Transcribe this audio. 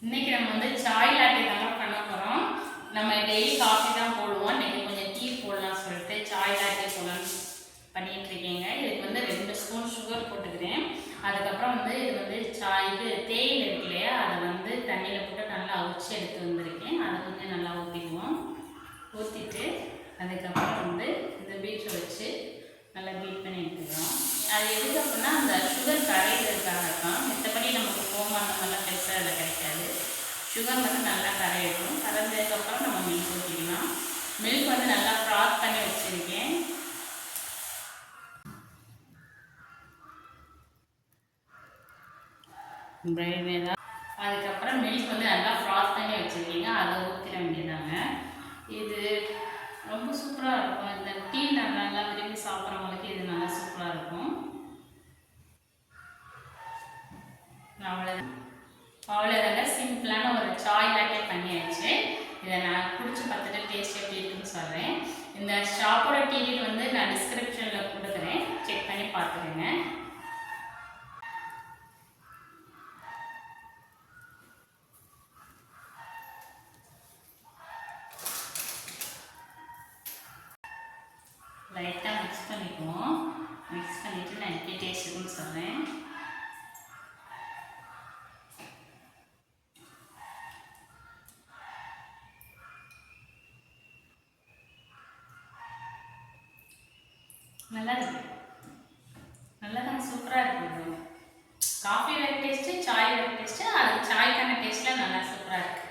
இன்னைக்கு நம்ம வந்து சாய் லாட்டே தாங்க பண்ண போகிறோம். நம்ம டெய்லி காஃபி தான் போடுவோம். இன்னைக்கு கொஞ்சம் டீ போடலாம் சொல்லிட்டு சாய் லாட்டே போடலான்னு பண்ணிட்டு இருக்கேங்க. இதுக்கு வந்து 2 ஸ்பூன் சுகர் போட்டுக்கிறேன். அதுக்கப்புறம் வந்து இது வந்து தேயிலை இருக்கு இல்லையா, அதை வந்து தண்ணியில் போட்டு நல்லா அவிச்சு எடுத்து வந்திருக்கேன். அதை கொஞ்சம் நல்லா ஊற்றிக்குவோம். ஊற்றிட்டு அதுக்கப்புறம் வந்து இந்த பீட்டரை வச்சு நல்லா பீட் பண்ணி எடுத்துக்கிறோம். அது எதுக்கு அப்படின்னா அந்த சுகர் கரையிறதுக்காக தான். மற்றபடி நமக்கு கோமா அந்த மாதிரிலாம் பெருசாக அதில் கிடைக்காது. சுகர் வந்து நல்லா கரையிடும். கரைஞ்சதுக்கப்புறம் நம்ம மில்க் ஊற்றிக்கலாம். மில்க் வந்து நல்லா ஃப்ராத் பண்ணி வச்சுருக்கேன். அதுக்கப்புறம் மில்க் வந்து நல்லா ஃப்ராத் பண்ணி வச்சுருக்கீங்க. அதை ஊற்றிட வேண்டியதாங்க. இது ரொம்ப சூப்பராக இருக்கும். இந்த டீ நல்லா விரும்பி சாப்பிட்றவங்களுக்கு இது நல்லா சூப்பராக இருக்கும். அவ்வளோதாங்க, சிம்பிளான ஒரு சாய் லாட்டே பண்ணியாச்சு. இதை நான் குடிச்சு பார்த்துட்டு டேஸ்ட் எப்படி இருக்குன்னு சொல்கிறேன். இந்த ஷாப்போட டீடெயில் வந்து நான் டிஸ்கிரிப்ஷனில் கொடுக்குறேன், செக் பண்ணி பார்த்துக்கோங்க. லைட்டாக மிக்ஸ் பண்ணிக்குவோம். மிக்ஸ் பண்ணிவிட்டு நான் எப்படி டேஸ்ட் இருக்குன்னு சொல்கிறேன். நல்லா இருக்கு, நல்லா தான் சூப்பராக இருக்குது. காஃபி வேறு டேஸ்ட்டு, சாய் வேறு டேஸ்ட்டு. அது சாய்க்கான டேஸ்ட்டில் நல்லா சூப்பராக இருக்குது.